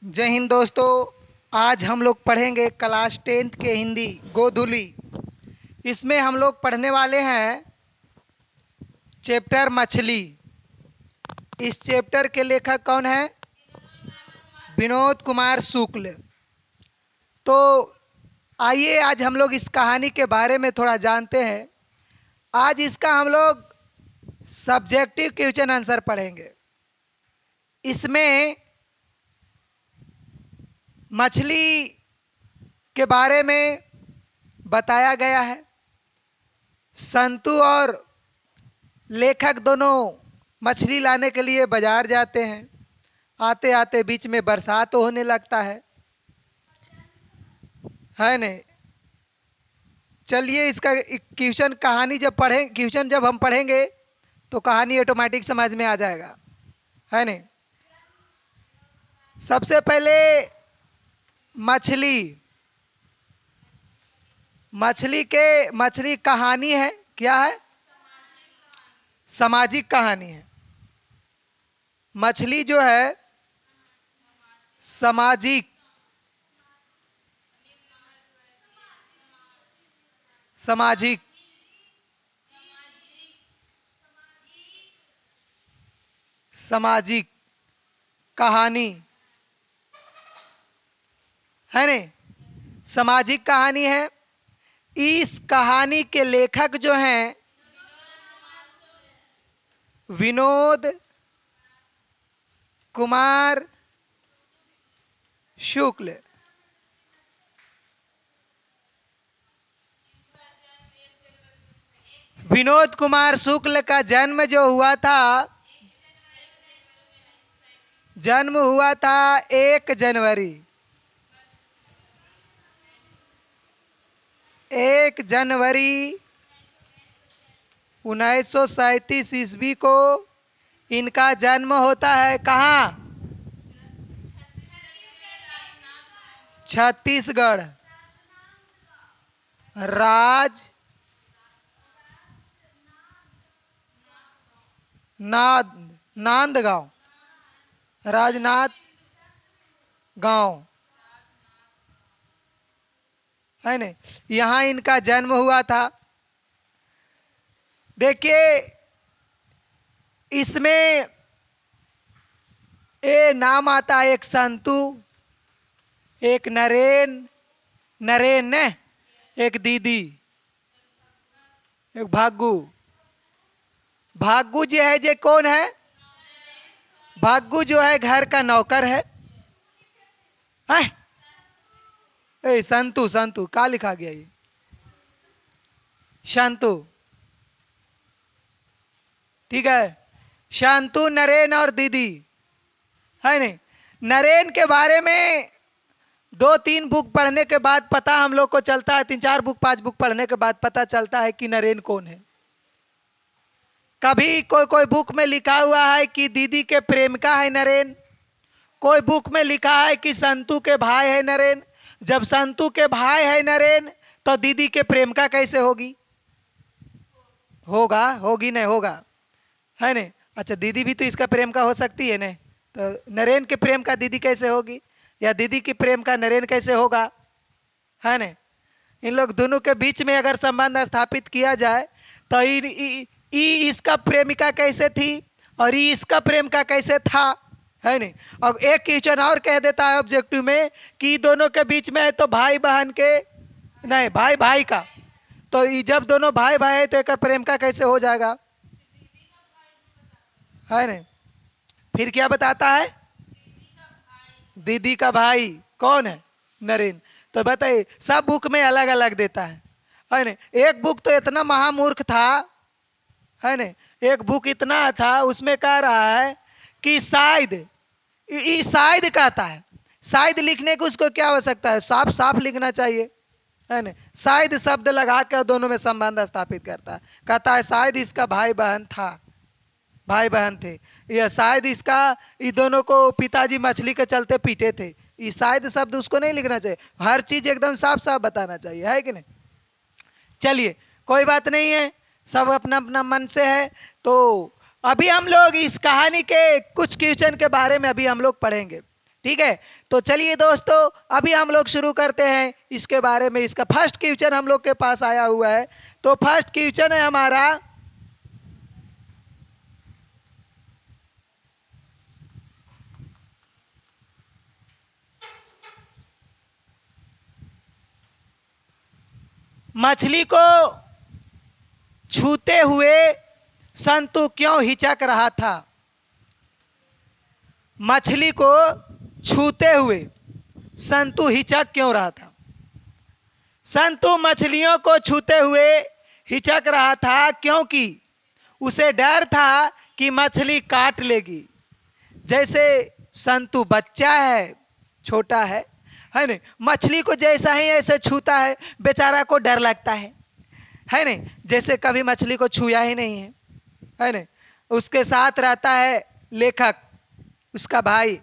जय हिंद दोस्तों। आज हम लोग पढ़ेंगे क्लास 10th के हिंदी गोधुली। इसमें हम लोग पढ़ने वाले हैं चैप्टर मछली। इस चैप्टर के लेखक कौन है? विनोद कुमार शुक्ल। तो आइए आज हम लोग इस कहानी के बारे में थोड़ा जानते हैं। आज इसका हम लोग सब्जेक्टिव क्वेश्चन आंसर पढ़ेंगे। इसमें मछली के बारे में बताया गया है। संतु और लेखक दोनों मछली लाने के लिए बाजार जाते हैं। आते आते बीच में बरसात होने लगता है नहीं? चलिए इसका क्वेश्चन कहानी जब हम पढ़ेंगे तो कहानी ऑटोमेटिक समझ में आ जाएगा, है नहीं? सबसे पहले मछली कहानी है। क्या है? सामाजिक कहानी है। मछली जो है सामाजिक सामाजिक सामाजिक कहानी है नहीं? सामाजिक कहानी है। इस कहानी के लेखक जो हैं विनोद कुमार शुक्ल। विनोद कुमार शुक्ल का जन्म हुआ था 1 जनवरी 1937 ईस्वी को इनका जन्म होता है। कहाँ? छत्तीसगढ़ नांदगांव राजनाथ गांव है नहीं? यहाँ इनका जन्म हुआ था। देखिए इसमें ए नाम आता है, एक संतु, एक नरेन ने, एक दीदी, एक भाग्गू जो है जे कौन है? भाग्गू जो है घर का नौकर है। संतु का लिखा गया? ये शांतु, ठीक है। शांतु, नरेन और दीदी, है नहीं? नरेन के बारे में 2-3 बुक पढ़ने के बाद पता हम लोग को चलता है, 3-4 बुक 5 बुक पढ़ने के बाद पता चलता है कि नरेन कौन है। कभी कोई बुक में लिखा हुआ है कि दीदी के प्रेमिका है नरेन। कोई बुक में लिखा है कि संतु के भाई है नरेन। जब संतु के भाई है नरेन तो दीदी के प्रेमिका कैसे होगी? होगी नहीं होगा, है नहीं? अच्छा, दीदी भी तो इसका प्रेमिका हो सकती है नहीं? तो नरेन के प्रेम का दीदी कैसे होगी, या दीदी की प्रेम का नरेन कैसे होगा, है नहीं? इन लोग दोनों के बीच में अगर संबंध स्थापित किया जाए तो इसका प्रेमिका कैसे थी और इसका प्रेम का कैसे था, है नहीं? और एक क्वेश्चन और कह देता है ऑब्जेक्टिव में कि दोनों के बीच में है तो भाई बहन के नहीं, भाई का। तो जब दोनों भाई है तो एक प्रेम का कैसे हो जाएगा, है नहीं? फिर क्या बताता है? दीदी का भाई कौन है? नरेन। तो बताइए, सब बुक में अलग अलग देता है नहीं? एक बुक तो इतना महामूर्ख था, है नहीं? एक बुक इतना था, उसमें कह रहा है कि शायद कहता है। शायद लिखने को उसको क्या आवश्यकता है? साफ लिखना चाहिए, है नहीं? शायद शब्द लगा कर दोनों में संबंध स्थापित करता है। कहता है शायद इसका भाई बहन थे, या शायद ये दोनों को पिताजी मछली के चलते पीटे थे। ये शायद शब्द उसको नहीं लिखना चाहिए। हर चीज एकदम साफ बताना चाहिए, है कि नहीं? चलिए कोई बात नहीं है, सब अपना अपना मन से है। तो अभी हम लोग इस कहानी के कुछ क्वेश्चन के बारे में अभी हम लोग पढ़ेंगे। ठीक है, तो चलिए दोस्तों अभी हम लोग शुरू करते हैं इसके बारे में। इसका फर्स्ट क्वेश्चन हम लोग के पास आया हुआ है। तो फर्स्ट क्वेश्चन है हमारा, मछली को छूते हुए संतु क्यों हिचक रहा था? मछली को छूते हुए संतु हिचक क्यों रहा था? संतु मछलियों को छूते हुए हिचक रहा था क्योंकि उसे डर था कि मछली काट लेगी। जैसे संतु बच्चा है, छोटा है ना, मछली को जैसा ही ऐसे छूता है बेचारा को डर लगता है ना। जैसे कभी मछली को छुआ ही नहीं है ना। उसके साथ रहता है लेखक, उसका भाई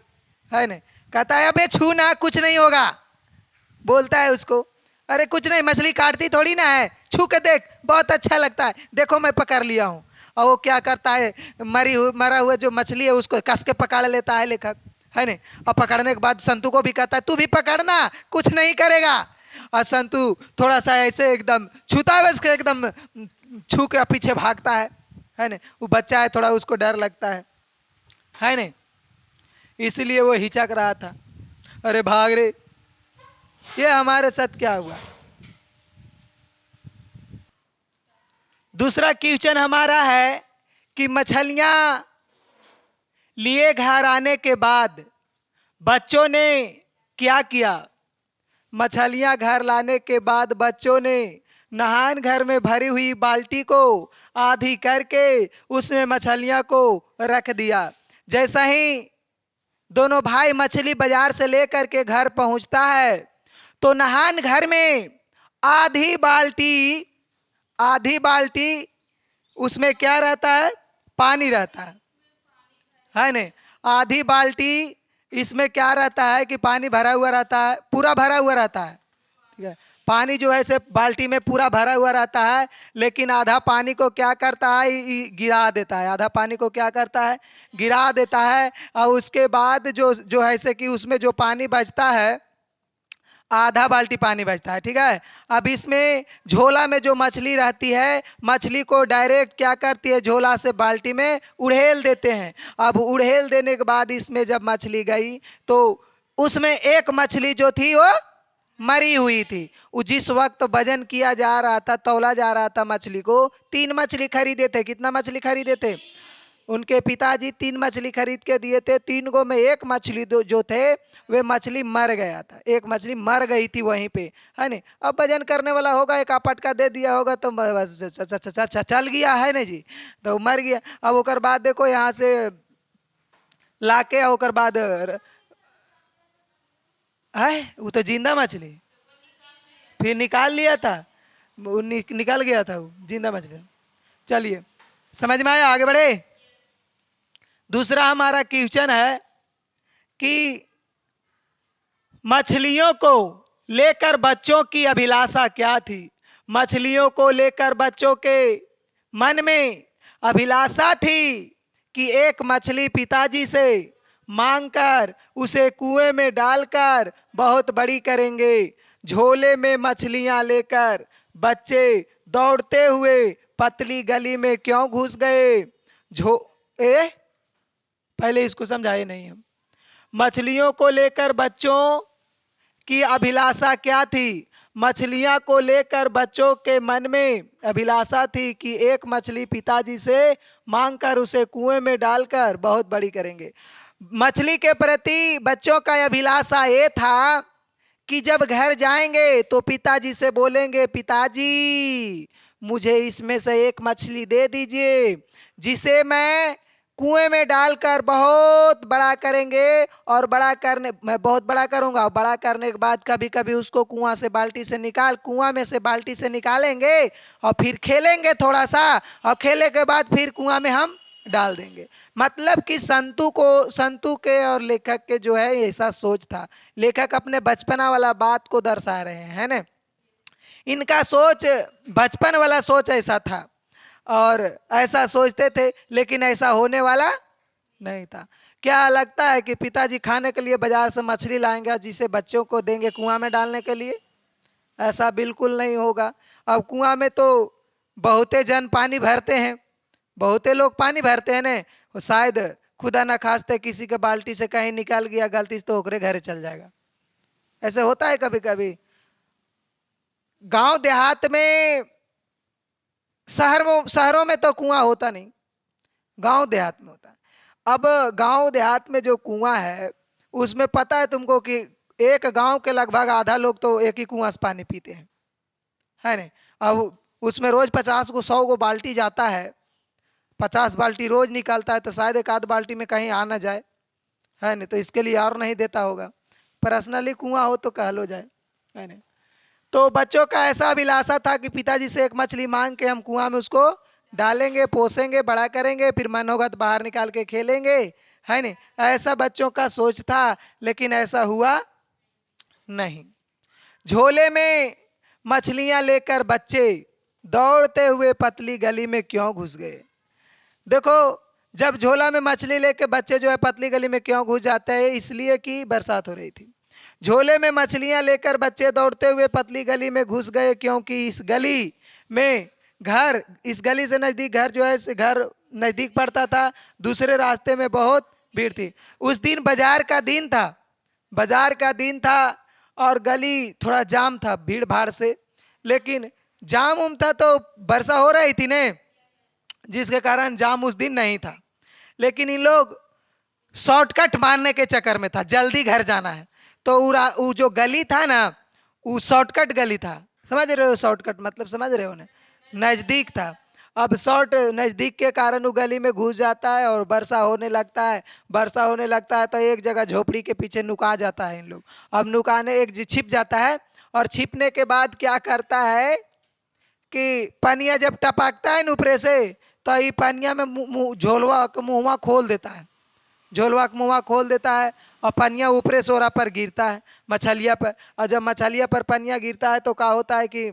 है ना, कहता है अबे छू ना, कुछ नहीं होगा। बोलता है उसको, अरे कुछ नहीं, मछली काटती थोड़ी ना है, छू के देख, बहुत अच्छा लगता है, देखो मैं पकड़ लिया हूँ। और वो क्या करता है, मरा हुआ जो मछली है उसको कस के पकड़ लेता है लेखक, है ना। और पकड़ने के बाद संतु को भी कहता है तू भी पकड़ना, कुछ नहीं करेगा। और संतु थोड़ा सा ऐसे एकदम छूता है उसके, एकदम छू के पीछे भागता है ना। वो बच्चा है, थोड़ा उसको डर लगता है ना, इसलिए वो हिचक रहा था, अरे भाग रे। ये हमारे साथ क्या हुआ। दूसरा क्वेश्चन हमारा है कि मछलियां लिए घर आने के बाद बच्चों ने क्या किया? मछलियां घर लाने के बाद बच्चों ने नहान घर में भरी हुई बाल्टी को आधी करके उसमें मछलियां को रख दिया। जैसा ही दोनों भाई मछली बाजार से लेकर के घर पहुंचता है तो नहान घर में आधी बाल्टी उसमें क्या रहता है? पानी रहता है ना। आधी बाल्टी इसमें क्या रहता है कि पानी भरा हुआ रहता है, पूरा भरा हुआ रहता है, ठीक है। पानी जो है से बाल्टी में पूरा भरा हुआ रहता है, लेकिन आधा पानी को क्या करता है, गिरा देता है। आधा पानी को क्या करता है, गिरा देता है। और उसके बाद जो है से कि उसमें जो पानी बचता है, आधा बाल्टी पानी बचता है, ठीक है। अब इसमें झोला में जो मछली रहती है, मछली को डायरेक्ट क्या करती है, झोला से बाल्टी में उड़ेल देते हैं। अब उड़ेल देने के बाद इसमें जब मछली गई तो उसमें एक मछली जो थी वो मरी हुई थी। वो जिस वक्त वजन किया जा रहा था, तौला जा रहा था मछली को, 3 मछली खरीदे थे। कितना मछली खरीदे थे? उनके पिताजी 3 मछली खरीद के दिए थे। 3 गो में एक मछली जो थे वे मछली मर गया था, एक मछली मर गई थी वहीं पे, है ना। अब वजन करने वाला होगा, एक पटका दे दिया होगा तो बस चल गया, है ना जी, तो मर गया। अब ओकर बाद देखो यहाँ से लाके ओकर बाद है वो तो जिंदा मछली फिर निकाल लिया था, वो निकल गया था वो जिंदा मछली। चलिए समझ में आया, आगे बढ़े। दूसरा हमारा क्वेश्चन है कि मछलियों को लेकर बच्चों की अभिलाषा क्या थी? मछलियों को लेकर बच्चों के मन में अभिलाषा थी कि एक मछली पिताजी से मांगकर उसे कुएं में डालकर बहुत बड़ी करेंगे। झोले में मछलियां लेकर बच्चे दौड़ते हुए पतली गली में क्यों घुस गए? पहले इसको समझाए नहीं हम। मछलियों को लेकर बच्चों की अभिलाषा क्या थी? मछलियां को लेकर बच्चों के मन में अभिलाषा थी कि एक मछली पिताजी से मांगकर उसे कुएं में डालकर बहुत बड़ी करेंगे। मछली के प्रति बच्चों का अभिलाषा ये था कि जब घर जाएंगे तो पिताजी से बोलेंगे, पिताजी मुझे इसमें से एक मछली दे दीजिए, जिसे मैं कुएं में डालकर बहुत बड़ा करेंगे। और मैं बहुत बड़ा करूंगा, और बड़ा करने के बाद कभी कभी उसको कुआं में से बाल्टी से निकालेंगे और फिर खेलेंगे थोड़ा सा, और खेलने के बाद फिर कुआं में हम डाल देंगे। मतलब कि संतु के और लेखक के जो है ऐसा सोच था। लेखक अपने बचपना वाला बात को दर्शा रहे हैं, है ना। इनका सोच बचपन वाला सोच ऐसा था और ऐसा सोचते थे, लेकिन ऐसा होने वाला नहीं था, क्या लगता है कि पिताजी खाने के लिए बाजार से मछली लाएंगे और जिसे बच्चों को देंगे कुआं में डालने के लिए? ऐसा बिल्कुल नहीं होगा। अब कुआं में तो बहुते जन पानी भरते हैं, बहुते लोग पानी भरते हैं ने, शायद खुदा न खास्ते किसी के बाल्टी से कहीं निकल गया गलती से तो ओकरे घरे चल जाएगा। ऐसे होता है कभी कभी। गांव देहात में, शहरों में तो कुआं होता नहीं, गांव देहात में होता है। अब गांव देहात में जो कुआं है उसमें पता है तुमको कि एक गांव के लगभग आधा लोग तो एक ही कुआं से पानी पीते हैं, है नहीं? अब उसमें रोज 50 को 100 को बाल्टी जाता है, 50 बाल्टी रोज निकलता है, तो शायद एक आध बाल्टी में कहीं आ ना जाए, है नहीं? तो इसके लिए और नहीं देता होगा। पर्सनली कुआं हो तो कह लो जाए, है नहीं? तो बच्चों का ऐसा अभिलाषा था कि पिताजी से एक मछली मांग के हम कुआं में उसको डालेंगे, पोसेंगे, बड़ा करेंगे, फिर मन होगा तो बाहर निकाल के खेलेंगे, है नहीं? ऐसा बच्चों का सोच था, लेकिन ऐसा हुआ नहीं। झोले में मछलियां लेकर बच्चे दौड़ते हुए पतली गली में क्यों घुस गए? देखो, जब झोला में मछली लेके बच्चे जो है पतली गली में क्यों घुस जाते हैं? इसलिए कि बरसात हो रही थी। झोले में मछलियां लेकर बच्चे दौड़ते हुए पतली गली में घुस गए क्योंकि इस गली में घर, इस गली से नजदीक घर जो है घर नजदीक पड़ता था, दूसरे रास्ते में बहुत भीड़ थी। उस दिन बाजार का दिन था, बाजार का दिन था और गली थोड़ा जाम था भीड़ भाड़ से, लेकिन जाम उम था तो वर्षा हो रही थी ने, जिसके कारण जाम उस दिन नहीं था। लेकिन इन लोग शॉर्टकट मारने के चक्कर में था, जल्दी घर जाना है, तो वो जो गली था ना वो शॉर्टकट गली था। समझ रहे हो शॉर्टकट मतलब? समझ रहे हो ना? नजदीक था। अब शॉर्ट नजदीक के कारण वो गली में घुस जाता है और वर्षा होने लगता है। वर्षा होने लगता है तो एक जगह झोपड़ी के पीछे नुका जाता है इन लोग। अब नुकाने एक छिप जाता है और छिपने के बाद क्या करता है कि पनिया जब टपकता है ऊपरे से तो ये पनिया में झोलवा का मुँहवा खोल देता है, झोलवा का मुँहवा खोल देता है और पनिया ऊपरे सोरा पर गिरता है मछलिया पर। और जब मछलिया पर पनिया गिरता है तो क्या होता है कि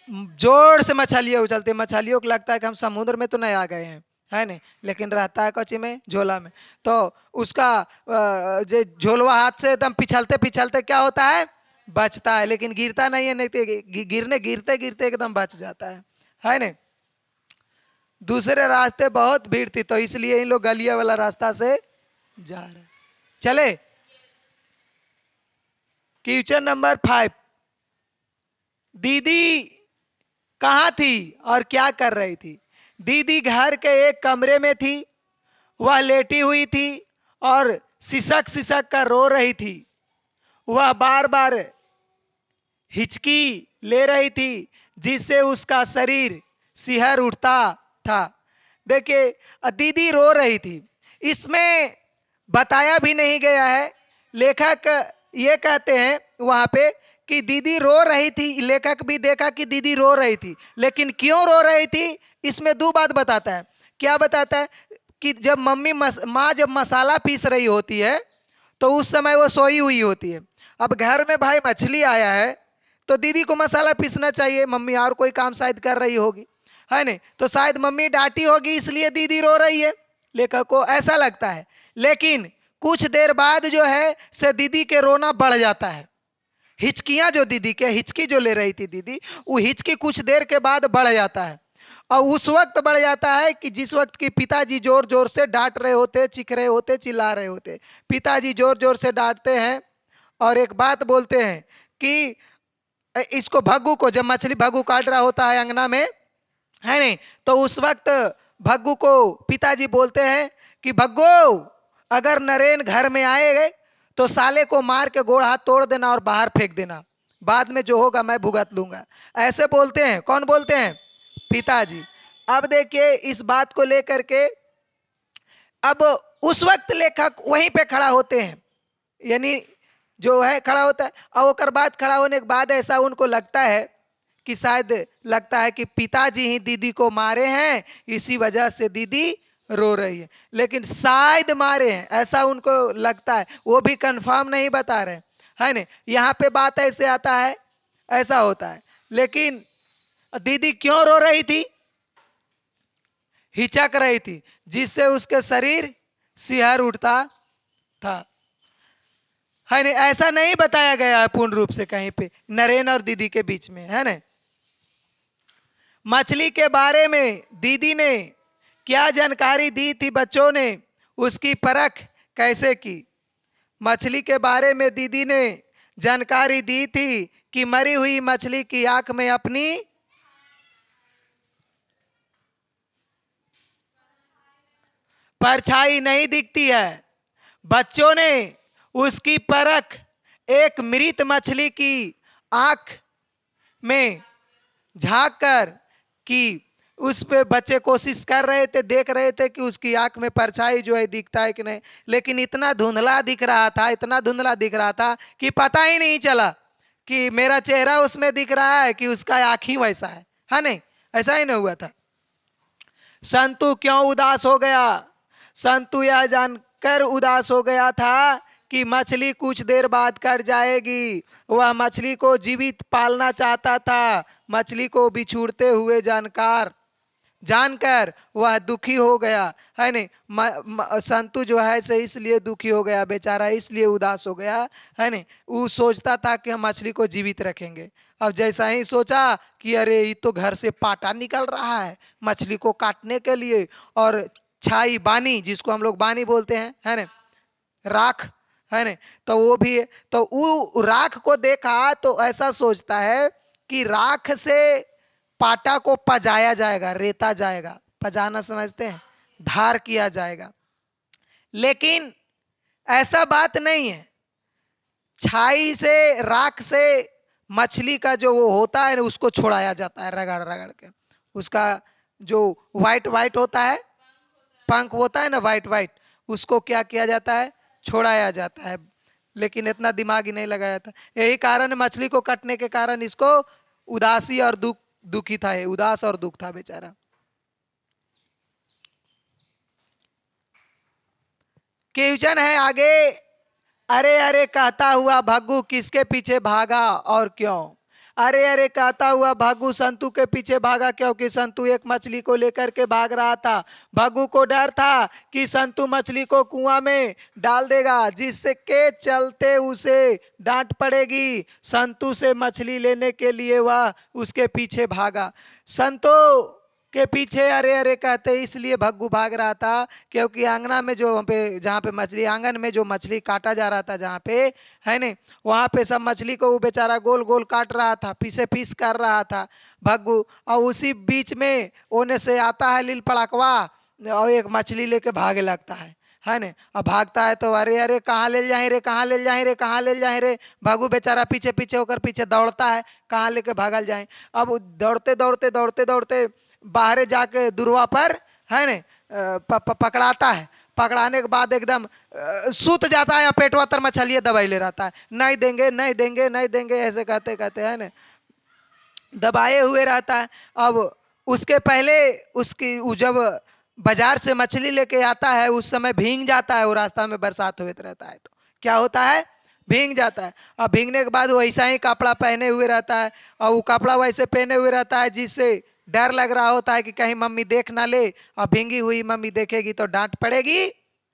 जोर से मछलियाँ उछलती है। मछलियों को लगता है कि हम समुद्र में तो नहीं आ गए हैं, है नहीं? लेकिन रहता है कच्ची में, झोला में। तो उसका जो झोलवा हाथ से एकदम पिछलते पिछलते क्या होता है, बचता है, लेकिन गिरता नहीं है, नहीं तो गिरते गिरते एकदम बच जाता है नहीं? दूसरे रास्ते बहुत भीड़ थी तो इसलिए इन लोग गलिया वाला रास्ता से जा रहे। चले क्वेश्चन नंबर 5। दीदी कहाँ थी और क्या कर रही थी? दीदी घर के एक कमरे में थी, वह लेटी हुई थी और सिसक सिसक कर रो रही थी। वह बार बार हिचकी ले रही थी जिससे उसका शरीर सिहर उठता था। देखिए, दीदी रो रही थी, इसमें बताया भी नहीं गया है। लेखक ये कहते हैं वहाँ पे कि दीदी रो रही थी, लेखक भी देखा कि दीदी रो रही थी, लेकिन क्यों रो रही थी इसमें 2 बात बताता है। क्या बताता है कि जब माँ जब मसाला पीस रही होती है तो उस समय वो सोई हुई होती है। अब घर में भाई मछली आया है तो दीदी को मसाला पीसना चाहिए, मम्मी और कोई काम शायद कर रही होगी, है नहीं? तो शायद मम्मी डांटी होगी इसलिए दीदी रो रही है, लेखक को ऐसा लगता है। लेकिन कुछ देर बाद जो है से दीदी के रोना बढ़ जाता है। हिचकियां जो दीदी के हिचकी जो ले रही थी दीदी, वो हिचकी कुछ देर के बाद बढ़ जाता है। और उस वक्त बढ़ जाता है कि जिस वक्त की पिताजी जोर जोर से डांट रहे होते, चीख रहे होते, चिल्ला रहे होते। पिताजी जोर जोर से डांटते हैं और एक बात बोलते हैं कि इसको भग्गू को, जब मछली भग्गू काट रहा होता है अंगना में, है नहीं? तो उस वक्त भग्गू को पिताजी बोलते हैं कि भग्गू अगर नरेन घर में आए तो साले को मार के गोड़ हाथ तोड़ देना और बाहर फेंक देना, बाद में जो होगा मैं भुगत लूंगा। ऐसे बोलते हैं। कौन बोलते हैं? पिताजी। अब देखिए इस बात को लेकर के अब उस वक्त लेखक वहीं पे खड़ा होते हैं, यानी जो है खड़ा होता है, और ओकर बाद खड़ा होने के बाद ऐसा उनको लगता है कि शायद लगता है कि पिताजी ही दीदी को मारे हैं, इसी वजह से दीदी रो रही है। लेकिन शायद मारे हैं ऐसा उनको लगता है, वो भी कंफर्म नहीं बता रहे, है ना? यहाँ पे बात ऐसे आता है, ऐसा होता है। लेकिन दीदी क्यों रो रही थी? हिचक रही थी जिससे उसके शरीर सिहर उठता था। है नहीं, ऐसा नहीं बताया गया है पूर्ण रूप से कहीं पे नरेन और दीदी के बीच में, है ना। मछली के बारे में दीदी ने क्या जानकारी दी थी बच्चों ने, उसकी परख कैसे की। मछली के बारे में दीदी ने जानकारी दी थी कि मरी हुई मछली की आंख में अपनी परछाई नहीं दिखती है। बच्चों ने उसकी परख एक मृत मछली की आंख में झांक कर की। उस पे बच्चे कोशिश कर रहे थे, देख रहे थे कि उसकी आंख में परछाई जो है दिखता है कि नहीं, लेकिन इतना धुंधला दिख रहा था, इतना धुंधला दिख रहा था कि पता ही नहीं चला कि मेरा चेहरा उसमें दिख रहा है कि उसका आंख ही वैसा है नहीं, ऐसा ही नहीं हुआ था। संतु क्यों उदास हो गया। संतु यह जानकर उदास हो गया था कि मछली कुछ देर बाद कट जाएगी। वह मछली को जीवित पालना चाहता था। मछली को बिछुड़ते हुए जानकर वह दुखी हो गया, है नहीं। संतु जो है से इसलिए दुखी हो गया बेचारा, इसलिए उदास हो गया, है नहीं। वो सोचता था कि हम मछली को जीवित रखेंगे। अब जैसा ही सोचा कि अरे ये तो घर से पाटा निकल रहा है मछली को काटने के लिए, और छाई बानी, जिसको हम लोग बानी बोलते हैं, है ना, राख, है ना, तो वो भी है। तो वो राख को देखा तो ऐसा सोचता है कि राख से पाटा को पजाया जाएगा, रेता जाएगा। पजाना समझते हैं, धार किया जाएगा। लेकिन ऐसा बात नहीं है। छाई से, राख से मछली का जो वो होता है उसको छुड़ाया जाता है, रगड़ रगड़ के। उसका जो वाइट वाइट होता है, पंख होता है ना वाइट वाइट, उसको क्या किया जाता है, छोड़ाया जाता है। लेकिन इतना दिमाग ही नहीं लगाया था। यही कारण मछली को कटने के कारण इसको उदासी और दुखी था, उदास और दुख था बेचारा। क्वेश्चन है आगे। अरे अरे कहता हुआ भग्गू किसके पीछे भागा और क्यों। अरे अरे कहता हुआ भग्गू संतु के पीछे भागा क्योंकि संतु एक मछली को लेकर के भाग रहा था। भग्गू को डर था कि संतु मछली को कुआं में डाल देगा, जिसके चलते उसे डांट पड़ेगी। संतु से मछली लेने के लिए वह उसके पीछे भागा। संतु के पीछे अरे अरे कहते इसलिए भग्गू भाग रहा था क्योंकि आंगना में जो जहाँ पे मछली, आंगन में जो मछली काटा जा रहा था जहाँ पे, है नहीं, वहाँ पे सब मछली को वो बेचारा गोल गोल काट रहा था, पीसे पीस कर रहा था भग्गू। और उसी बीच में ओने से आता है लील पड़ाकवा और एक मछली लेके भागे लगता है ना। अब भागता है तो अरे अरे कहाँ ले जाए रे, कहाँ ले जाए रे, कहाँ ले जाए रे। भग्गू बेचारा पीछे पीछे होकर पीछे दौड़ता है, कहाँ लेके भागल जाए। अब दौड़ते दौड़ते दौड़ते दौड़ते बाहर जाके दुर्वा पर, है ना, पकड़ाता है। पकड़ाने के बाद एकदम सूत जाता है, पेटवा तर मछलियाँ दबाई ले रहता है, नहीं देंगे नहीं देंगे नहीं देंगे, ऐसे कहते कहते, है ना, दबाए हुए रहता है। अब उसके पहले उसकी जब बाजार से मछली लेके आता है उस समय भीग जाता है, वो रास्ता में बरसात होते रहता है तो क्या होता है, भीग जाता है। अब भीगने के बाद वो ऐसा ही कपड़ा पहने हुए रहता है, और वो कपड़ा वैसे पहने हुए रहता है जिससे डर लग रहा होता है कि कहीं मम्मी देख ना ले, और भींगी हुई मम्मी देखेगी तो डांट पड़ेगी,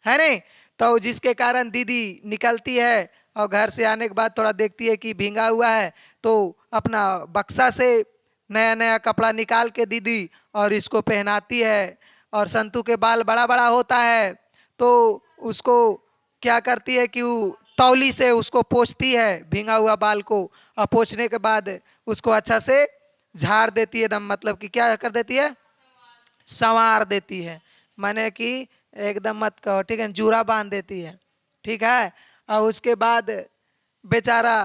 है नहीं। तो जिसके कारण दीदी निकलती है और घर से आने के बाद थोड़ा देखती है कि भींगा हुआ है, तो अपना बक्सा से नया नया कपड़ा निकाल के दीदी और इसको पहनाती है। और संतू के बाल बड़ा बड़ा होता है तो उसको क्या करती है कि वो तौली से उसको पोंछती है भींगा हुआ बाल को, और पोंछने के बाद उसको अच्छा से झाड़ देती है एकदम, मतलब कि क्या कर देती है, संवार देती है, माने कि एकदम मत कहो, ठीक है, जूरा बांध देती है, ठीक है। और उसके बाद बेचारा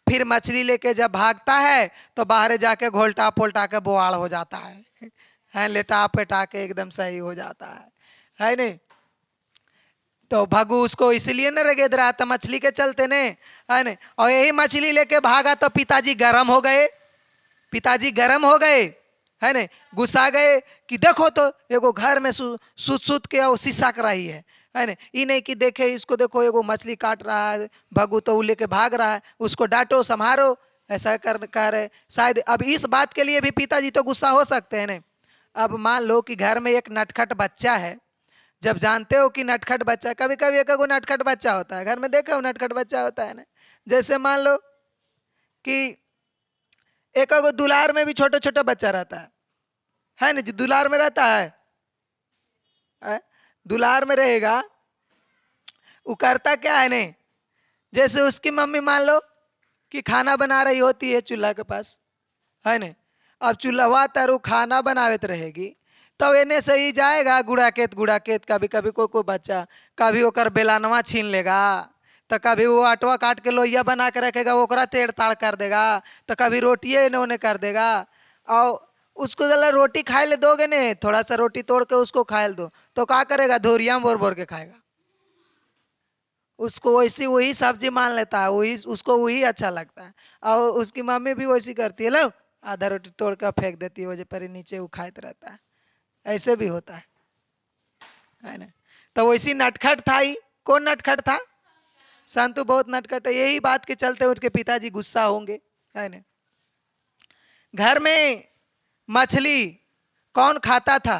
फिर मछली लेके जब भागता है तो बाहर जाके घोलटा पोलटा के बोआड़ हो जाता है लेटा पेटा के एकदम सही हो जाता है नहीं। तो भग्गू उसको इसलिए न रगेद रहा था मछली के चलते ने, है नहीं। और यही मछली लेके भागा तो पिताजी गर्म हो गए, पिताजी गर्म हो गए, है नहीं, गुस्सा गए कि देखो तो एगो घर में सुत सुत के और शीशा कराई है नहीं, ये नहीं कि देखे इसको, देखो एगो मछली काट रहा है भग्गू तो वो लेके भाग रहा है, उसको डांटो संभारो, ऐसा कर रहे शायद। अब इस बात के लिए भी पिताजी तो गुस्सा हो सकते हैं नहीं। अब मान लो कि घर में एक नटखट बच्चा है जब जानते हो कि नटखट बच्चा, कभी कभी एक एगो नटखट बच्चा होता है घर में, देखो नटखट बच्चा होता है ना, जैसे मान लो कि एक एगो दुलार में भी छोटा छोटा बच्चा रहता है ना, जो दुलार में रहता है, दुलार में रहेगा, वो करता क्या है ने, जैसे उसकी मम्मी मान लो कि खाना बना रही होती है चूल्हा के पास, है ना, अब चूल्हा तरु खाना बनावत रहेगी, तो एने से ही जाएगा गुड़ाकेत, कभी कभी कोई बच्चा कभी ओकर बेलानवा छीन लेगा, तो कभी वो आटवा काट के लोहिया बना के रखेगा, ओकरा तेड़ ताड़ कर देगा, तो कभी रोटिए इन्हें उन्हें कर देगा। और उसको जरा रोटी खाए ले दोगे ने, थोड़ा सा रोटी तोड़ के उसको खाए दो, तो क्या करेगा, धोरिया में बोर बोर के खाएगा, उसको वैसी वही सब्जी मान लेता है, वही उसको वही अच्छा लगता है। और उसकी मम्मी भी वैसी करती है, लो आधा रोटी तोड़ कर फेंक देती है, वजह पर नीचे वो खाते रहता है, ऐसे भी होता है ना। तो वैसी नटखट था ही, कौन नटखट था, संतु बहुत नटखट है, यही बात के चलते उसके पिताजी गुस्सा होंगे, है ना। घर में मछली कौन खाता था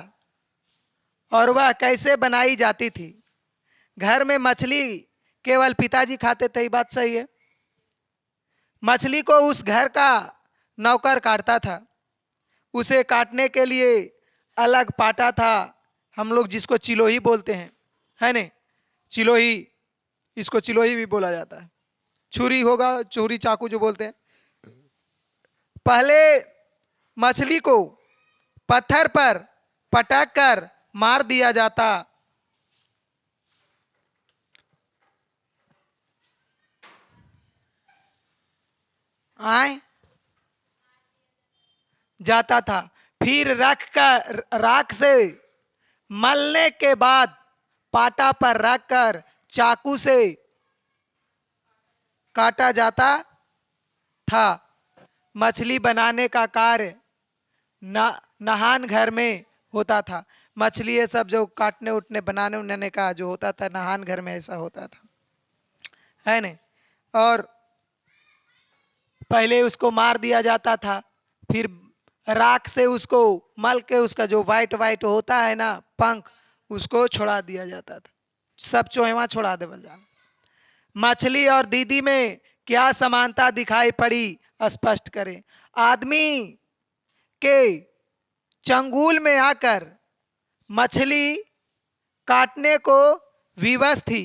और वह कैसे बनाई जाती थी। घर में मछली केवल पिताजी खाते थे, ये बात सही है। मछली को उस घर का नौकर काटता था, उसे काटने के लिए अलग पाटा था, हम लोग जिसको चिलोही बोलते हैं, है ना, चिलोही, इसको चिलोही भी बोला जाता है, छुरी होगा, छुरी चाकू जो बोलते हैं। पहले मछली को पत्थर पर पटक कर मार दिया जाता, आए जाता था, फिर राख से मलने के बाद पाटा पर रखकर चाकू से काटा जाता था। मछली बनाने का कार्य नहान घर में होता था। मछली ये सब जो काटने उठने बनाने उन्ने का जो होता था, नहान घर में ऐसा होता था, है ना। और पहले उसको मार दिया जाता था, फिर राख से उसको मल के उसका जो वाइट वाइट होता है ना पंख, उसको छोड़ा दिया जाता था, सब चोहवा छोड़ा देवल जा। मछली और दीदी में क्या समानता दिखाई पड़ी, स्पष्ट करें। आदमी के चंगुल में आकर मछली काटने को विवश थी,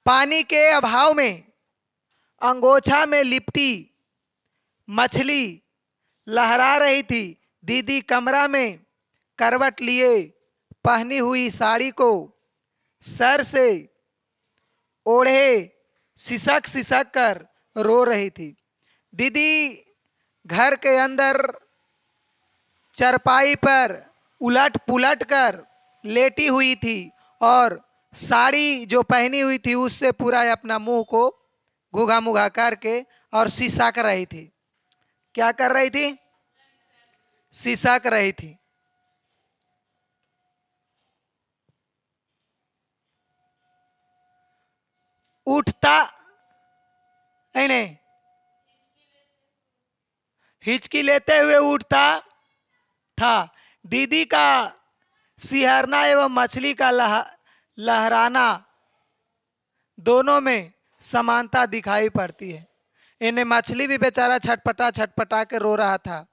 पानी के अभाव में अंगोछा में लिपटी मछली लहरा रही थी। दीदी कमरा में करवट लिए पहनी हुई साड़ी को सर से ओढ़े सिसक सिसक कर रो रही थी। दीदी घर के अंदर चरपाई पर उलट पुलट कर लेटी हुई थी और साड़ी जो पहनी हुई थी उससे पूरा अपना मुंह को घुघा मुघा करके और सिसक रही थी। क्या कर रही थी, सिसक रही थी। उठता नहीं, हिचकी लेते हुए उठता था। दीदी का सिहरना एवं मछली का लहराना दोनों में समानता दिखाई पड़ती है। इन्हें मछली भी बेचारा छटपटा छटपटा के रो रहा था,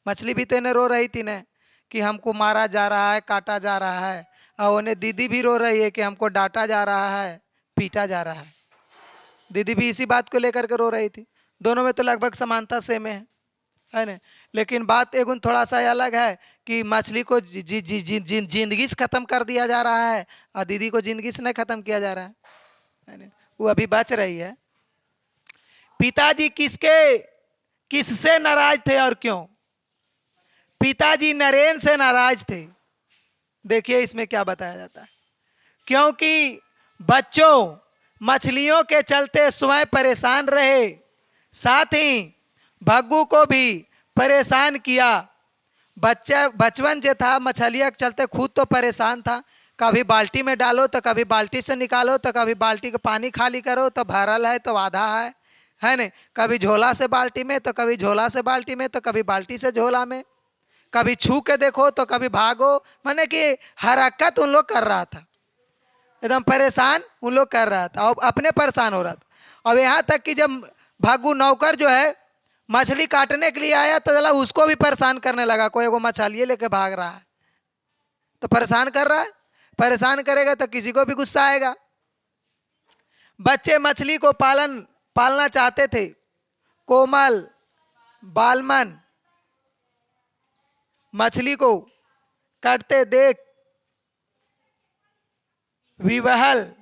मछली भी तो इन्हें रो रही थी न कि हमको मारा जा रहा है, काटा जा रहा है, और उन्हें दीदी भी रो रही है कि हमको डांटा जा रहा है, पीटा जा रहा है। दीदी भी इसी बात को लेकर के रो रही थी। दोनों में तो लगभग समानता सेम है ना। लेकिन बात एगुन थोड़ा सा अलग है कि मछली को जिंदगी से खत्म कर दिया जा रहा है और दीदी को जिंदगी से नहीं खत्म किया जा रहा है ना, वो अभी बच रही है। पिताजी किससे नाराज थे और क्यों। पिताजी नरेन से नाराज थे। देखिए इसमें क्या बताया जाता है। क्योंकि बच्चों मछलियों के चलते स्वयं परेशान रहे, साथ ही भग्गू को भी परेशान किया। बचपन जो था मछलियाँ के चलते खुद तो परेशान था, कभी बाल्टी में डालो तो कभी बाल्टी से निकालो, तो कभी बाल्टी का पानी खाली करो तो भरल है तो आधा है ना, कभी झोला से बाल्टी में तो कभी झोला से बाल्टी में तो कभी बाल्टी से झोला में, कभी छू के देखो तो कभी भागो, माने कि हरकत उन लोग कर रहा था, एकदम परेशान उन लोग कर रहा था और अपने परेशान हो रहा था। अब यहाँ तक कि जब भागू नौकर जो है मछली काटने के लिए आया तो चला उसको भी परेशान करने लगा, कोई वो मछली लेके भाग रहा है तो परेशान कर रहा है, परेशान करेगा तो किसी को भी गुस्सा आएगा। बच्चे मछली को पालना चाहते थे। कोमल बालमन मछली को काटते देख विवहल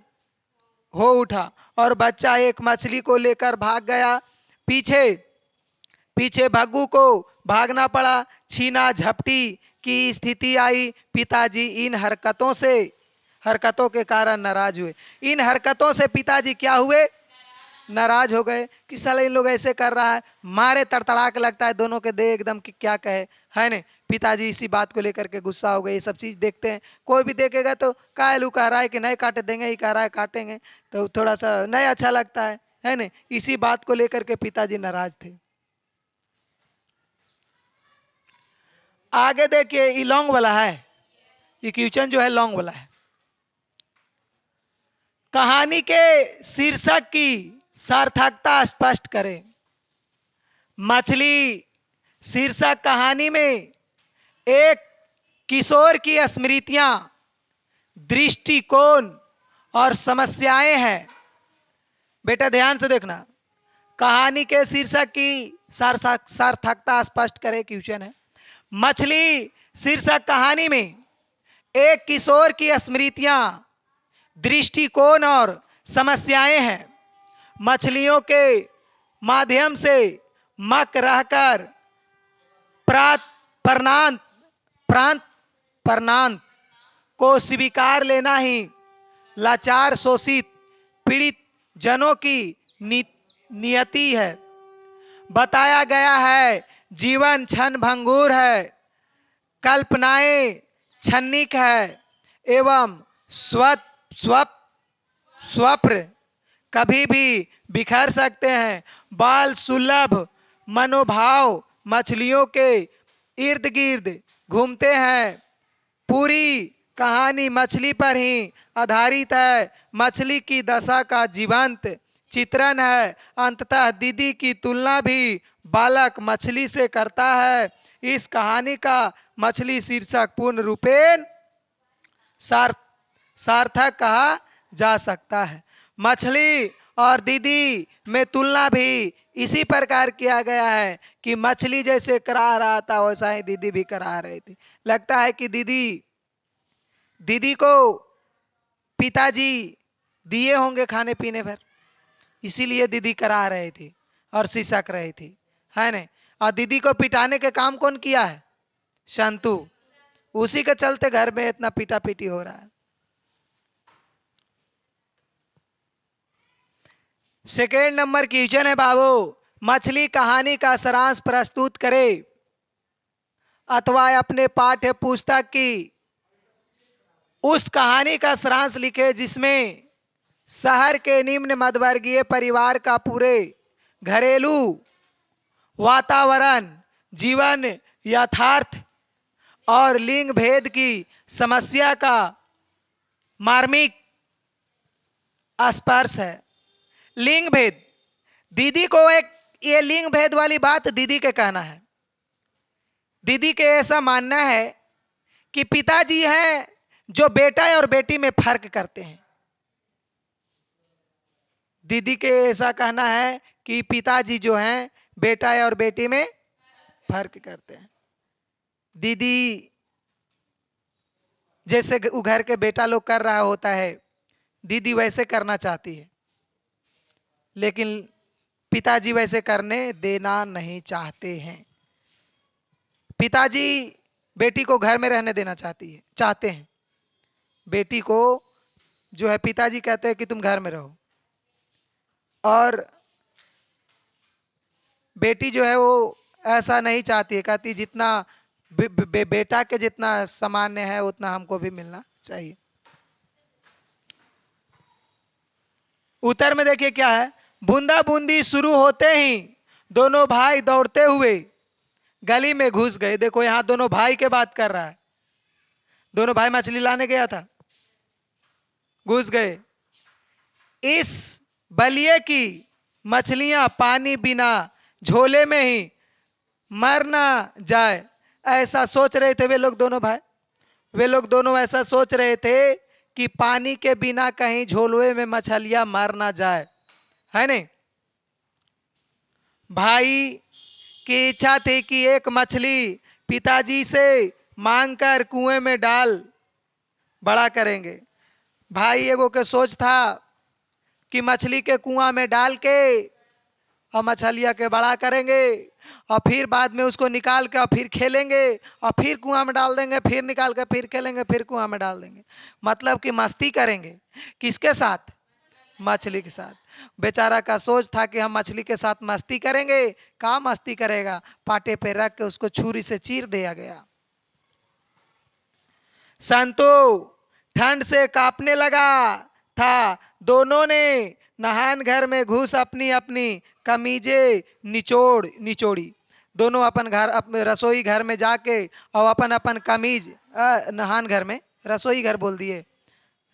हो उठा और बच्चा एक मछली को लेकर भाग गया। पीछे पीछे भग्गू को भागना पड़ा। छीना झपटी की स्थिति आई। पिताजी इन हरकतों के कारण नाराज हुए। इन हरकतों से पिताजी क्या हुए? नाराज हो गए कि साला इन लोग ऐसे कर रहा है, मारे तड़तड़ा के लगता है दोनों के दे एकदम कि क्या कहे, है ना। पिताजी इसी बात को लेकर के गुस्सा हो गए। ये सब चीज़ देखते हैं, कोई भी देखेगा तो कायलू कह रहा है कि नहीं काटे देंगे, ही कह रहा है काटेंगे, तो थोड़ा सा नहीं अच्छा लगता है ना। इसी बात को लेकर के पिताजी नाराज थे। आगे देखिए, ये लॉन्ग वाला है, ये क्वेश्चन जो है लॉन्ग वाला है। कहानी के शीर्षक की सार्थकता स्पष्ट करें। मछली शीर्षक कहानी में एक किशोर की स्मृतियां, दृष्टिकोण और समस्याएं हैं। बेटा ध्यान से देखना, कहानी के शीर्षक की सार्थकता स्पष्ट करें क्वेश्चन है। मछली शीर्षक कहानी में एक किशोर की स्मृतियां, दृष्टिकोण और समस्याएं हैं। मछलियों के माध्यम से मक रहकर प्रांत को स्वीकार लेना ही लाचार, शोषित, पीड़ित जनों की नियति है। बताया गया है जीवन क्षण भंगुर है, कल्पनाएं क्षणिक है एवं स्वप्न कभी भी बिखर सकते हैं। बाल सुलभ मनोभाव मछलियों के इर्द गिर्द घूमते हैं। पूरी कहानी मछली पर ही आधारित है। मछली की दशा का जीवंत चित्रण है। अंततः दीदी की तुलना भी बालक मछली से करता है। इस कहानी का मछली शीर्षक पूर्ण रूपेण सार्थक कहा जा सकता है। मछली और दीदी में तुलना भी इसी प्रकार किया गया है कि मछली जैसे करा रहा था वैसा ही दीदी भी करा रही थी। लगता है कि दीदी को पिताजी दिए होंगे खाने पीने पर, इसीलिए दीदी करा रही थी और सिसक रही थी, है ना। और दीदी को पिटाने के काम कौन किया है? शंतु। उसी के चलते घर में इतना पीटा पीटी हो रहा है। सेकेंड नंबर क्वेश्चन है बाबू, मछली कहानी का सारांश प्रस्तुत करे अथवा अपने पाठ्य पुस्तक की उस कहानी का सारांश लिखे जिसमें शहर के निम्न मध्यवर्गीय परिवार का पूरे घरेलू वातावरण, जीवन यथार्थ और लिंग भेद की समस्या का मार्मिक स्पर्श है। लिंग भेद, दीदी को ये लिंग भेद वाली बात दीदी के कहना है। दीदी के ऐसा मानना है कि पिताजी हैं जो बेटा और बेटी में फर्क करते हैं। दीदी के ऐसा कहना है कि पिताजी जो हैं बेटा और बेटी में फर्क करते हैं। दीदी जैसे घर के बेटा लोग कर रहा होता है, दीदी वैसे करना चाहती है, लेकिन पिताजी वैसे करने देना नहीं चाहते हैं। पिताजी बेटी को घर में रहने देना चाहते हैं। बेटी को जो है पिताजी कहते हैं कि तुम घर में रहो, और बेटी जो है वो ऐसा नहीं चाहती है, कहती जितना बेटा के जितना सामान्य है उतना हमको भी मिलना चाहिए। उत्तर में देखिए क्या है, बूंदा बूंदी शुरू होते ही दोनों भाई दौड़ते हुए गली में घुस गए। देखो यहाँ दोनों भाई के बात कर रहा है, दोनों भाई मछली लाने गया था, घुस गए। इस बलिए की मछलियां पानी बिना झोले में ही मर ना जाए, ऐसा सोच रहे थे वे लोग दोनों भाई। वे लोग दोनों ऐसा सोच रहे थे कि पानी के बिना कहीं झोलवे में मछलियां मर ना जाए, है नहीं। भाई की इच्छा थी कि एक मछली पिताजी से मांगकर कुएं में डाल बड़ा करेंगे। भाई एगो के सोच था कि मछली के कुआं में डाल के और मछलियां के बड़ा करेंगे, और फिर बाद में उसको निकाल के और फिर खेलेंगे, और फिर कुआं में डाल देंगे, फिर निकाल के फिर खेलेंगे, फिर कुआं में डाल देंगे। मतलब कि मस्ती करेंगे। किसके साथ? मछली के साथ। बेचारा का सोच था कि हम मछली के साथ मस्ती करेंगे। कहाँ मस्ती करेगा, पाटे पे रख के उसको छुरी से चीर दिया गया। संतो ठंड से कांपने लगा था। दोनों ने नहान घर में घुस अपनी अपनी कमीजे निचोड़ी। दोनों अपन घर रसोई घर में जाके और अपन अपन कमीज, नहान घर में, रसोई घर बोल दिए,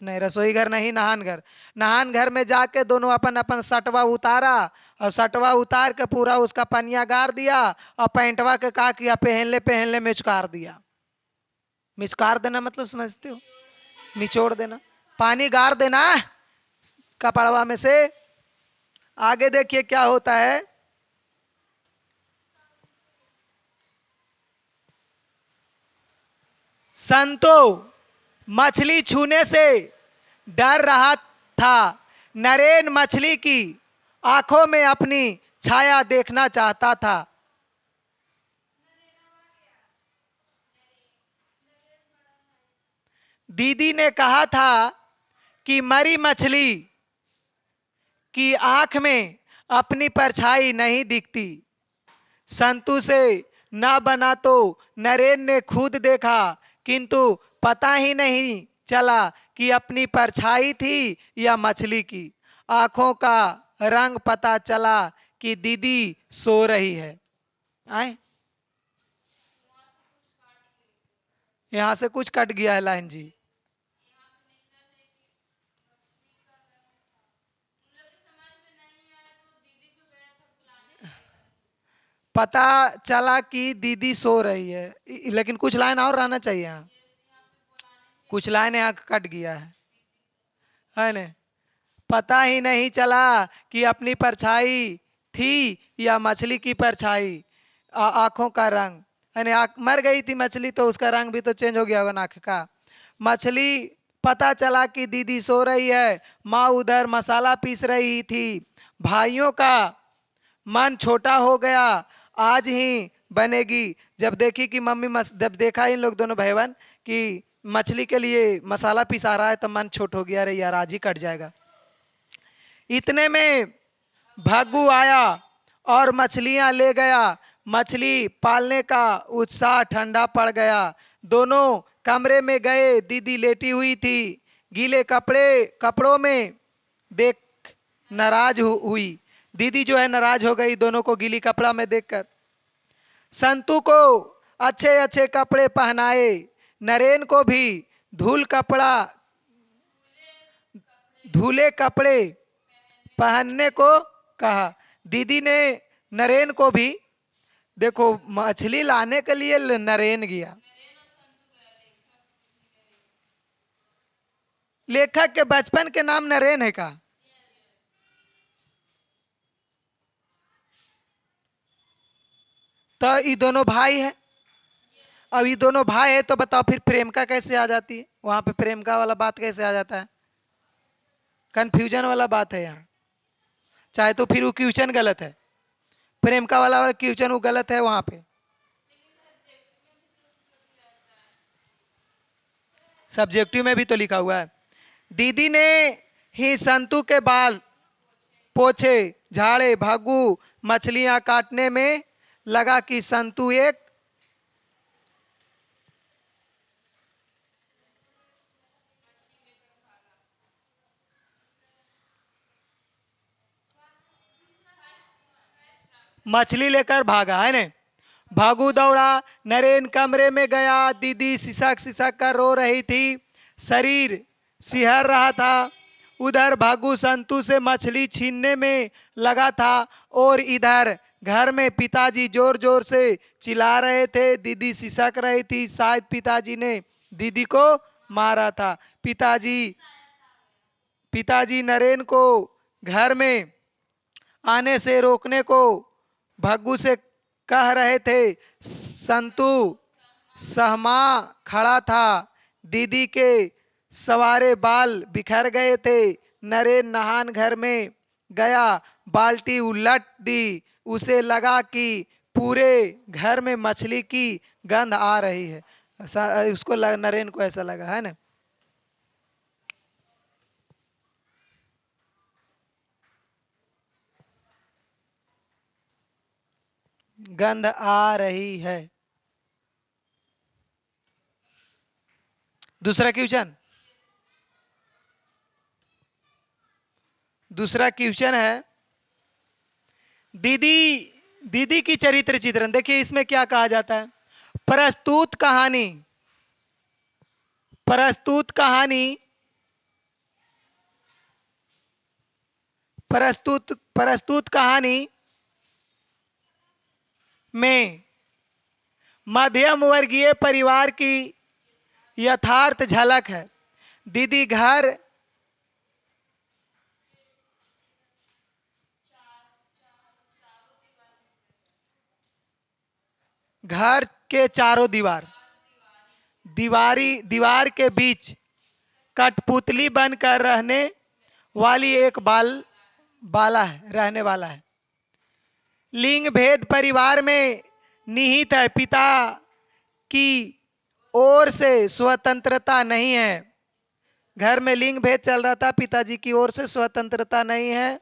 नहीं रसोई घर नहीं, नहान घर। नहान घर में जाके दोनों अपन अपन सटवा उतारा, और सटवा उतार के पूरा उसका पनिया गार दिया, और पैंटवा के का किया, पहनले पहनले मिचकार दिया। मिचकार देना मतलब समझते हो? निचोड़ देना, पानी गार देना कपड़वा में से। आगे देखिए क्या होता है। संतो मछली छूने से डर रहा था। नरेन मछली की आंखों में अपनी छाया देखना चाहता था। दीदी ने कहा था कि मरी मछली की आंख में अपनी परछाई नहीं दिखती। संतु से ना बना तो नरेन ने खुद देखा, किंतु पता ही नहीं चला कि अपनी परछाई थी या मछली की। आंखों का रंग पता चला कि दीदी सो रही है। आए, यहां से कुछ कट गया है लाइन जी। पता चला कि दीदी सो रही है, लेकिन कुछ लाइन और रहना चाहिए यहाँ। कुछ लाइन यहाँ कट गया है ना। पता ही नहीं चला कि अपनी परछाई थी या मछली की परछाई। आंखों का रंग, यानी मर गई थी मछली तो उसका रंग भी तो चेंज हो गया होगा नाक का। मछली पता चला कि दीदी सो रही है। माँ उधर मसाला पीस रही थी। भाइयों का मन छोटा हो गया। आज ही बनेगी। जब देखी कि मम्मी जब देखा इन लोग दोनों भाई बहन कि मछली के लिए मसाला पिसा रहा है तो मन छोट हो गया, अरे यार आज ही कट जाएगा। इतने में भागू आया और मछलियां ले गया। मछली पालने का उत्साह ठंडा पड़ गया। दोनों कमरे में गए। दीदी लेटी हुई थी गीले कपड़ों में देख नाराज हुई। दीदी जो है नाराज हो गई दोनों को गीली कपड़ा में देखकर। संतू को अच्छे अच्छे कपड़े पहनाए। नरेन को भी धूल कपड़ा धूले कपड़े पहनने को कहा। दीदी ने नरेन को भी, देखो मछली लाने के लिए नरेन गया। लेखक के बचपन के नाम नरेन है का? तो ये दोनों भाई है। अब ये दोनों भाई है तो बताओ फिर प्रेम का कैसे आ जाती है? वहां पे प्रेम का वाला बात कैसे आ जाता है? कंफ्यूजन वाला बात है यहाँ। चाहे तो फिर वो क्वेश्चन गलत है, प्रेम का वाला क्वेश्चन वो गलत है वहां पे। सब्जेक्टिव में भी तो लिखा हुआ है। दीदी ने ही संतू के बाल पोछे झाड़े। भागू मछलियां काटने में लगा कि संतू एक मछली लेकर भागा, है ना। भागू दौड़ा, नरेन कमरे में गया। दीदी सिसक सिसक कर रो रही थी, शरीर सिहर रहा था। उधर भागू संतू से मछली छीनने में लगा था और इधर घर में पिताजी जोर जोर से चिल्ला रहे थे। दीदी सिसक रही थी, शायद पिताजी ने दीदी को मारा था। पिताजी नरेन को घर में आने से रोकने को भग्गू से कह रहे थे। संतू सहमा खड़ा था, दीदी के सवारे बाल बिखर गए थे। नरेन नहान घर में गया, बाल्टी उलट दी। उसे लगा कि पूरे घर में मछली की गंध आ रही है। उसको नरेन को ऐसा लगा है ना। गंध आ रही है। दूसरा क्वेश्चन है दीदी की चरित्र चित्रण। देखिए इसमें क्या कहा जाता है। प्रस्तुत कहानी में मध्यम वर्गीय परिवार की यथार्थ झलक है। दीदी घर के चारों दीवार के बीच कठपुतली बनकर रहने वाला है। लिंग भेद परिवार में निहित है। पिता की ओर से स्वतंत्रता नहीं है। घर में लिंग भेद चल रहा था, पिताजी की ओर से स्वतंत्रता नहीं है।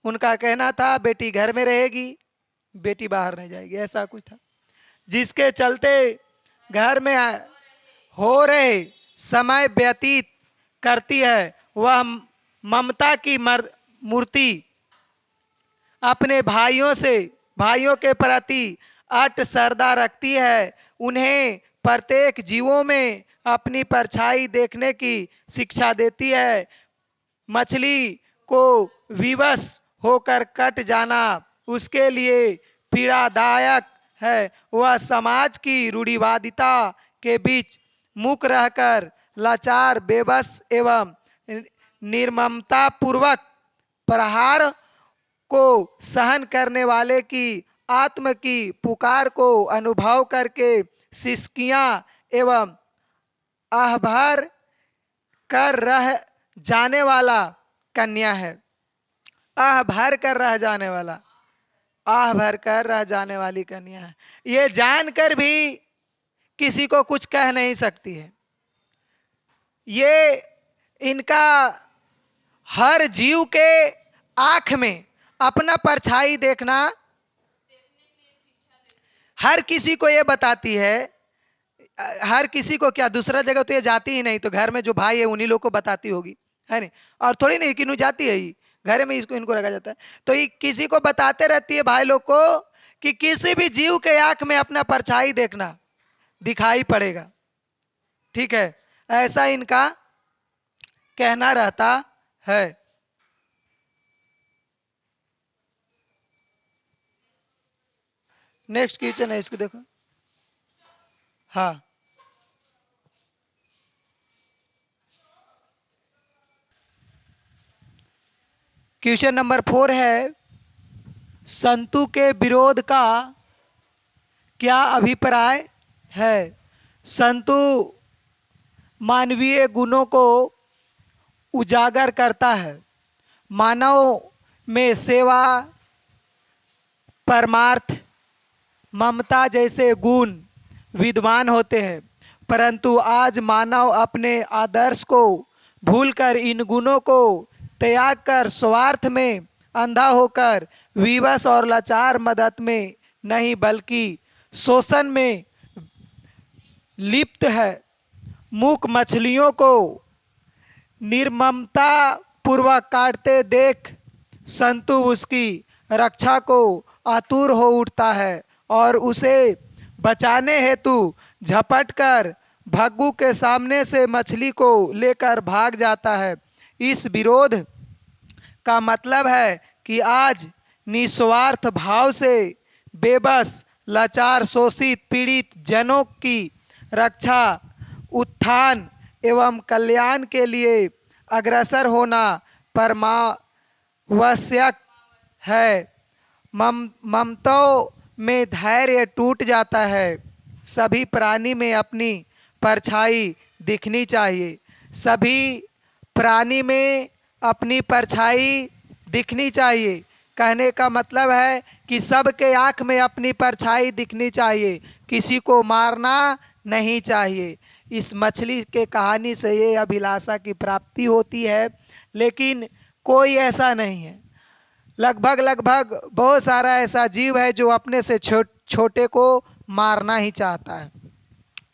उनका कहना था बेटी घर में रहेगी, बेटी बाहर नहीं जाएगी, ऐसा कुछ था। जिसके चलते घर में हो रहे समय व्यतीत करती है। वह ममता की मूर्ति अपने भाइयों के प्रति अट श्रद्धा रखती है। उन्हें प्रत्येक जीवों में अपनी परछाई देखने की शिक्षा देती है। मछली को विवश होकर कट जाना उसके लिए पीड़ादायक है। वह समाज की रूढ़िवादिता के बीच मूक रहकर लाचार, बेबस एवं निर्ममता पूर्वक प्रहार को सहन करने वाले की आत्म की पुकार को अनुभव करके सिसकियां एवं आहभर कर रह जाने वाला कन्या है। आह भर कर रह जाने वाली कन्या है। ये जानकर भी किसी को कुछ कह नहीं सकती है। ये इनका हर जीव के आंख में अपना परछाई देखना हर किसी को ये बताती है। हर किसी को क्या, दूसरा जगह तो ये जाती ही नहीं, तो घर में जो भाई है उन्हीं लोग को बताती होगी, है नहीं। और थोड़ी नहीं कि जाती है ही, घर में इनको रखा जाता है। तो ये किसी को बताते रहती है भाई लोग को कि किसी भी जीव के आंख में अपना परछाई देखना दिखाई पड़ेगा। ठीक है, ऐसा इनका कहना रहता है। नेक्स्ट क्वेश्चन है, इसको देखो। हाँ, क्वेश्चन नंबर 4 है संतु के विरोध का क्या अभिप्राय है। संतु मानवीय गुणों को उजागर करता है। मानव में सेवा, परमार्थ, ममता जैसे गुण विद्यमान होते हैं, परंतु आज मानव अपने आदर्श को भूलकर इन गुणों को त्याग कर स्वार्थ में अंधा होकर विवश और लाचार मदद में नहीं बल्कि शोषण में लिप्त है। मूक मछलियों को निर्ममता पूर्वक काटते देख संतु उसकी रक्षा को आतुर हो उठता है और उसे बचाने हेतु झपटकर भग्गू के सामने से मछली को लेकर भाग जाता है। इस विरोध का मतलब है कि आज निस्वार्थ भाव से बेबस, लाचार, शोषित, पीड़ित जनों की रक्षा, उत्थान एवं कल्याण के लिए अग्रसर होना परमावश्यक है। ममताओं में धैर्य टूट जाता है। सभी प्राणी में अपनी परछाई दिखनी चाहिए। सभी प्राणी में अपनी परछाई दिखनी चाहिए। कहने का मतलब है कि सबके आँख में अपनी परछाई दिखनी चाहिए, किसी को मारना नहीं चाहिए। इस मछली के कहानी से ये अभिलाषा की प्राप्ति होती है, लेकिन कोई ऐसा नहीं है। लगभग बहुत सारा ऐसा जीव है जो अपने से छोटे को मारना ही चाहता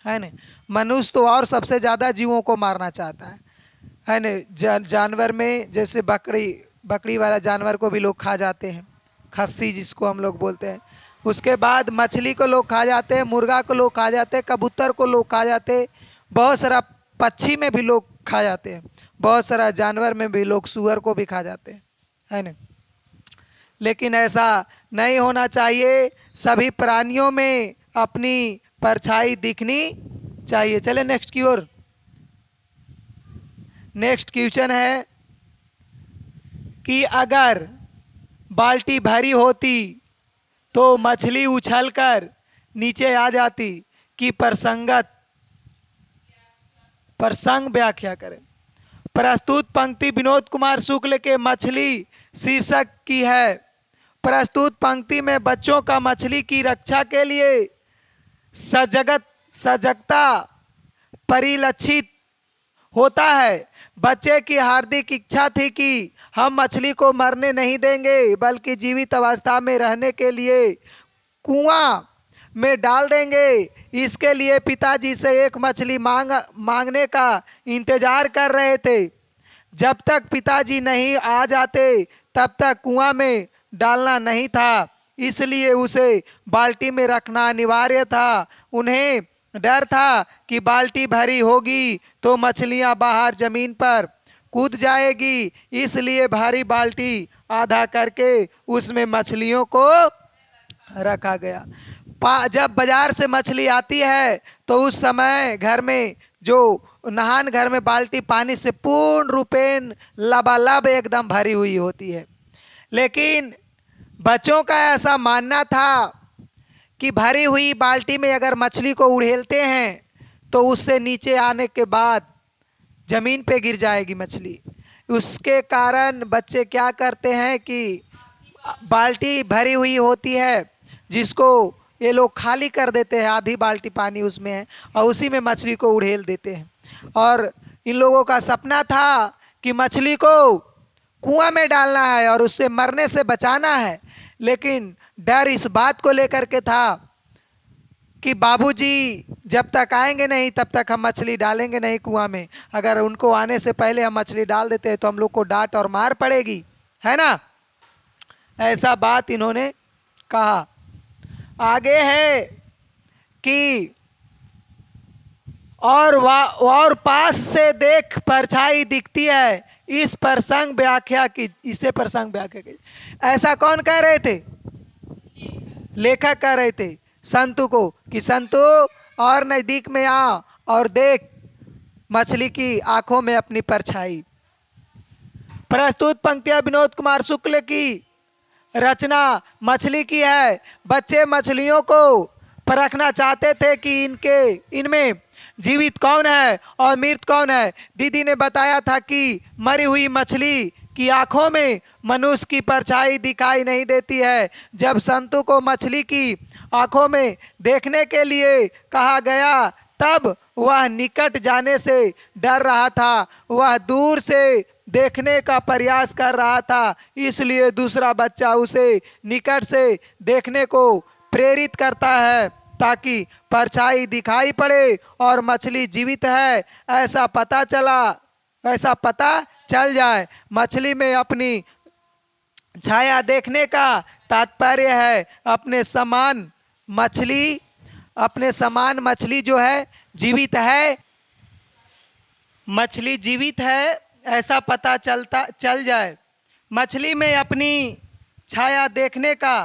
है न। मनुष्य तो और सबसे ज़्यादा जीवों को मारना चाहता है न। जानवर में जैसे बकरी वाला जानवर को भी लोग खा जाते हैं, खस्सी जिसको हम लोग बोलते हैं। उसके बाद मछली को लोग खा जाते हैं, मुर्गा को लोग खा जाते हैं, कबूतर को लोग खा जाते हैं, बहुत सारा पक्षी में भी लोग खा जाते हैं, बहुत सारा जानवर में भी लोग सुअर को भी खा जाते हैं, है न। लेकिन ऐसा नहीं होना चाहिए। सभी प्राणियों में अपनी परछाई दिखनी चाहिए। चले नेक्स्ट की ओर। नेक्स्ट क्वेश्चन है कि अगर बाल्टी भरी होती तो मछली उछलकर नीचे आ जाती कि प्रसंग व्याख्या करें। प्रस्तुत पंक्ति विनोद कुमार शुक्ल के मछली शीर्षक की है। प्रस्तुत पंक्ति में बच्चों का मछली की रक्षा के लिए सजगता परिलक्षित होता है। बच्चे की हार्दिक इच्छा थी कि हम मछली को मरने नहीं देंगे, बल्कि जीवित अवस्था में रहने के लिए कुआं में डाल देंगे। इसके लिए पिताजी से एक मछली मांगने का इंतजार कर रहे थे। जब तक पिताजी नहीं आ जाते तब तक कुआं में डालना नहीं था, इसलिए उसे बाल्टी में रखना अनिवार्य था। उन्हें डर था कि बाल्टी भरी होगी तो मछलियां बाहर जमीन पर कूद जाएगी, इसलिए भारी बाल्टी आधा करके उसमें मछलियों को रखा गया। जब बाजार से मछली आती है तो उस समय घर में जो नहान घर में बाल्टी पानी से पूर्ण रूपेण लबालब एकदम भरी हुई होती है। लेकिन बच्चों का ऐसा मानना था कि भरी हुई बाल्टी में अगर मछली को उड़ेलते हैं तो उससे नीचे आने के बाद जमीन पे गिर जाएगी मछली। उसके कारण बच्चे क्या करते हैं कि बाल्टी भरी हुई होती है जिसको ये लोग खाली कर देते हैं, आधी बाल्टी पानी उसमें है और उसी में मछली को उड़ेल देते हैं। और इन लोगों का सपना था कि मछली को कुआं में डालना है और उससे मरने से बचाना है। लेकिन डर इस बात को लेकर के था कि बाबूजी जब तक आएंगे नहीं तब तक हम मछली डालेंगे नहीं कुआं में। अगर उनको आने से पहले हम मछली डाल देते हैं तो हम लोग को डांट और मार पड़ेगी, है ना। ऐसा बात इन्होंने कहा। आगे है कि और पास से देख परछाई दिखती है। इस प्रसंग व्याख्या की, इसे प्रसंग व्याख्या की। ऐसा कौन कह रहे थे? लेखक कह रहे थे संतु को कि संतु और नजदीक में आ और देख मछली की आंखों में अपनी परछाई। प्रस्तुत पंक्तियां विनोद कुमार शुक्ल की रचना मछली की है। बच्चे मछलियों को परखना चाहते थे कि इनमें जीवित कौन है और मृत कौन है। दीदी ने बताया था कि मरी हुई मछली की आंखों में मनुष्य की परछाई दिखाई नहीं देती है। जब संतु को मछली की आंखों में देखने के लिए कहा गया तब वह निकट जाने से डर रहा था। वह दूर से देखने का प्रयास कर रहा था, इसलिए दूसरा बच्चा उसे निकट से देखने को प्रेरित करता है ताकि परछाई दिखाई पड़े और मछली जीवित है ऐसा पता चल जाए। मछली में अपनी छाया देखने का तात्पर्य है अपने समान मछली अपने समान मछली जो है जीवित है, मछली जीवित है ऐसा पता चल जाए। मछली में अपनी छाया देखने का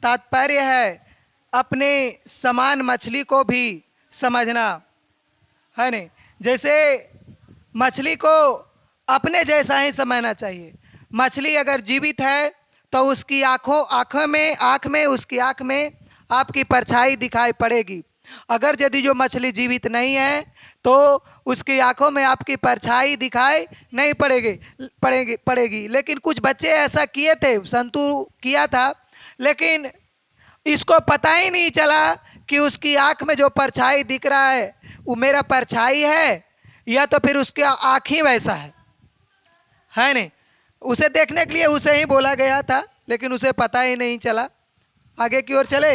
तात्पर्य है अपने समान मछली को भी समझना, है नहीं। जैसे मछली को अपने जैसा ही समझना चाहिए। मछली अगर जीवित है तो उसकी आँख में उसकी आँख में आपकी परछाई दिखाई पड़ेगी। अगर यदि जो मछली जीवित नहीं है तो उसकी आंखों में आपकी परछाई दिखाई नहीं पड़ेगी। लेकिन कुछ बच्चे ऐसा किए थे, संतु किया था, लेकिन इसको पता ही नहीं चला कि उसकी आंख में जो परछाई दिख रहा है वो मेरा परछाई है या तो फिर उसका आँख ही वैसा है नहीं। उसे देखने के लिए उसे ही बोला गया था, लेकिन उसे पता ही नहीं चला। आगे की ओर चले।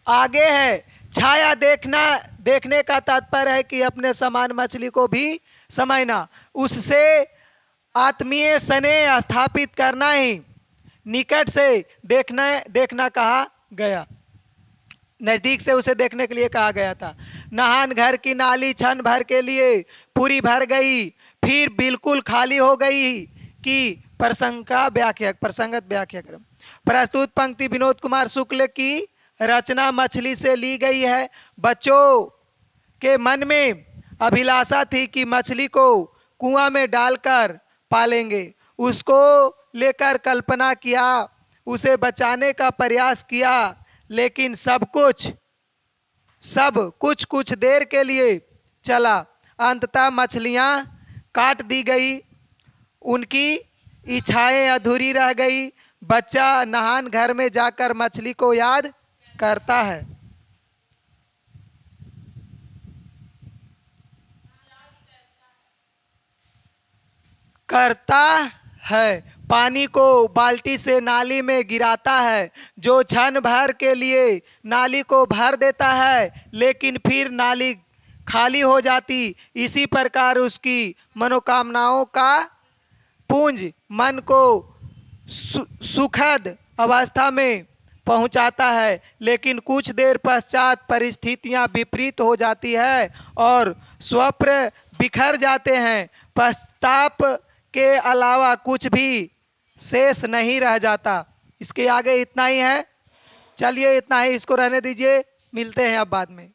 आगे है छाया देखने का तात्पर्य है कि अपने समान मछली को भी समझना, उससे आत्मीय स्नेह स्थापित करना ही निकट से देखना कहा गया, नज़दीक से उसे देखने के लिए कहा गया था। नहान घर की नाली क्षण भर के लिए पूरी भर गई, फिर बिल्कुल खाली हो गई कि प्रसंगत व्याख्या क्रम। प्रस्तुत पंक्ति विनोद कुमार शुक्ल की रचना मछली से ली गई है। बच्चों के मन में अभिलाषा थी कि मछली को कुआं में डालकर पालेंगे, उसको लेकर कल्पना किया, उसे बचाने का प्रयास किया, लेकिन सब कुछ देर के लिए चला। अंततः मछलियां काट दी गई, उनकी इच्छाएं अधूरी रह गई। बच्चा नहान घर में जाकर मछली को याद करता है, पानी को बाल्टी से नाली में गिराता है, जो क्षण भर के लिए नाली को भर देता है, लेकिन फिर नाली खाली हो जाती। इसी प्रकार उसकी मनोकामनाओं का पुंज मन को सुखद अवस्था में पहुंचाता है, लेकिन कुछ देर पश्चात परिस्थितियां विपरीत हो जाती है और स्वप्न बिखर जाते हैं। पश्चाताप के अलावा कुछ भी शेष नहीं रह जाता। इसके आगे इतना ही है। चलिए इतना ही, इसको रहने दीजिए, मिलते हैं अब बाद में।